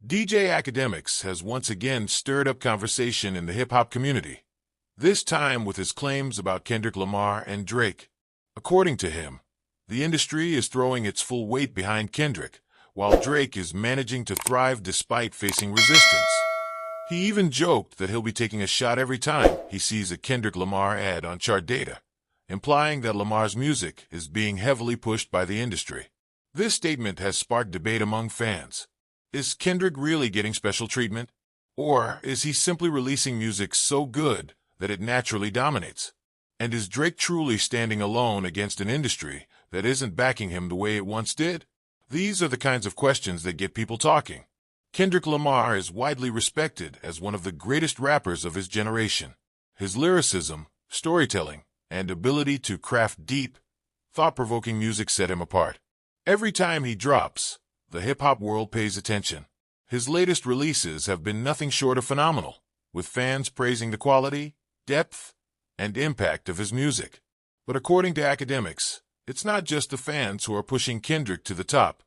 DJ Akademiks has once again stirred up conversation in the hip-hop community, this time with his claims about Kendrick Lamar and Drake. According to him, the industry is throwing its full weight behind Kendrick, while Drake is managing to thrive despite facing resistance. He even joked that he'll be taking a shot every time he sees a Kendrick Lamar ad on chart data, implying that Lamar's music is being heavily pushed by the industry. This statement has sparked debate among fans. Is Kendrick really getting special treatment? Or is he simply releasing music so good that it naturally dominates? And is Drake truly standing alone against an industry that isn't backing him the way it once did? These are the kinds of questions that get people talking. Kendrick Lamar is widely respected as one of the greatest rappers of his generation. His lyricism, storytelling, and ability to craft deep, thought-provoking music set him apart. Every time he drops, the hip-hop world pays attention. His latest releases have been nothing short of phenomenal, with fans praising the quality, depth, and impact of his music. But according to Akademiks, it's not just the fans who are pushing Kendrick to the top.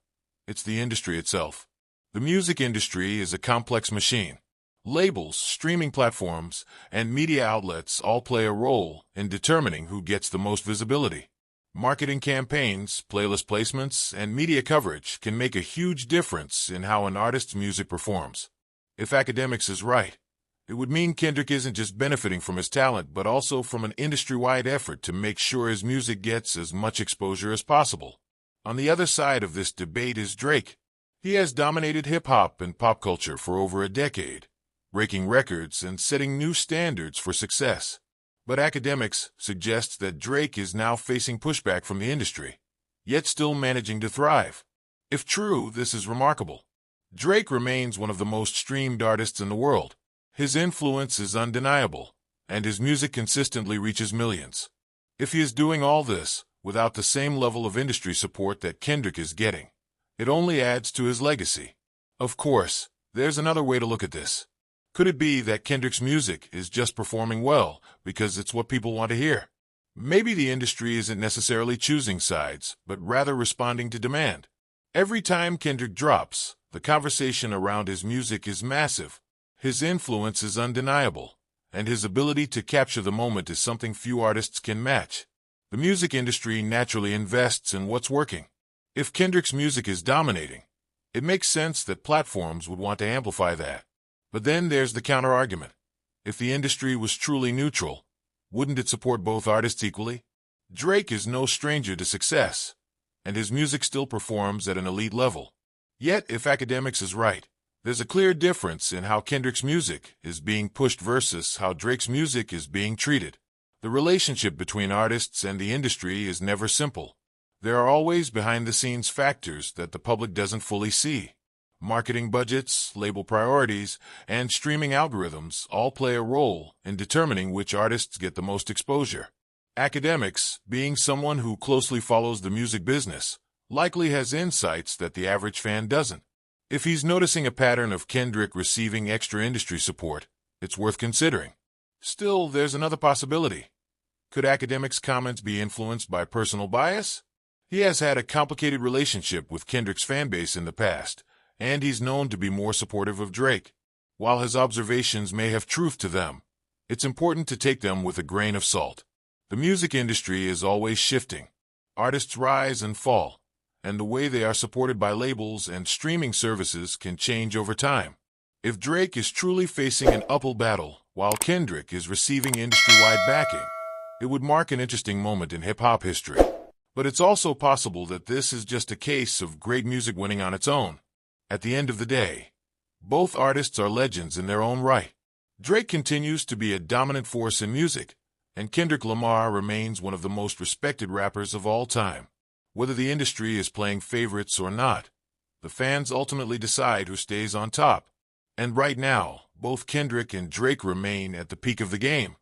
It's the industry itself. The music industry is a complex machine. Labels, streaming platforms, and media outlets all play a role in determining who gets the most visibility. Marketing campaigns, playlist placements, and media coverage can make a huge difference in how an artist's music performs. If Akademiks is right, it would mean Kendrick isn't just benefiting from his talent, but also from an industry-wide effort to make sure his music gets as much exposure as possible. On the other side of this debate is Drake. He has dominated hip-hop and pop culture for over a decade, breaking records and setting new standards for success. But Akademiks suggests that Drake is now facing pushback from the industry, yet still managing to thrive. If true, this is remarkable. Drake remains one of the most streamed artists in the world. His influence is undeniable, and his music consistently reaches millions. If he is doing all this without the same level of industry support that Kendrick is getting, it only adds to his legacy. Of course, there's another way to look at this. Could it be that Kendrick's music is just performing well because it's what people want to hear? Maybe the industry isn't necessarily choosing sides, but rather responding to demand. Every time Kendrick drops, the conversation around his music is massive. His influence is undeniable, and his ability to capture the moment is something few artists can match. The music industry naturally invests in what's working. If Kendrick's music is dominating, it makes sense that platforms would want to amplify that. But then there's the counter-argument. If the industry was truly neutral, wouldn't it support both artists equally? Drake is no stranger to success, and his music still performs at an elite level. Yet, if Akademiks is right, there's a clear difference in how Kendrick's music is being pushed versus how Drake's music is being treated. The relationship between artists and the industry is never simple. There are always behind-the-scenes factors that the public doesn't fully see. Marketing budgets, label priorities, and streaming algorithms all play a role in determining which artists get the most exposure. Akademiks, being someone who closely follows the music business, likely has insights that the average fan doesn't. If he's noticing a pattern of Kendrick receiving extra industry support, it's worth considering. Still, there's another possibility. Could Akademiks' comments be influenced by personal bias? He has had a complicated relationship with Kendrick's fanbase in the past, and he's known to be more supportive of Drake. While his observations may have truth to them, it's important to take them with a grain of salt. The music industry is always shifting. Artists rise and fall, and the way they are supported by labels and streaming services can change over time. If Drake is truly facing an uphill battle while Kendrick is receiving industry-wide backing, it would mark an interesting moment in hip-hop history. But it's also possible that this is just a case of great music winning on its own. At the end of the day, both artists are legends in their own right. Drake continues to be a dominant force in music, and Kendrick Lamar remains one of the most respected rappers of all time. Whether the industry is playing favorites or not, the fans ultimately decide who stays on top. And right now, both Kendrick and Drake remain at the peak of the game.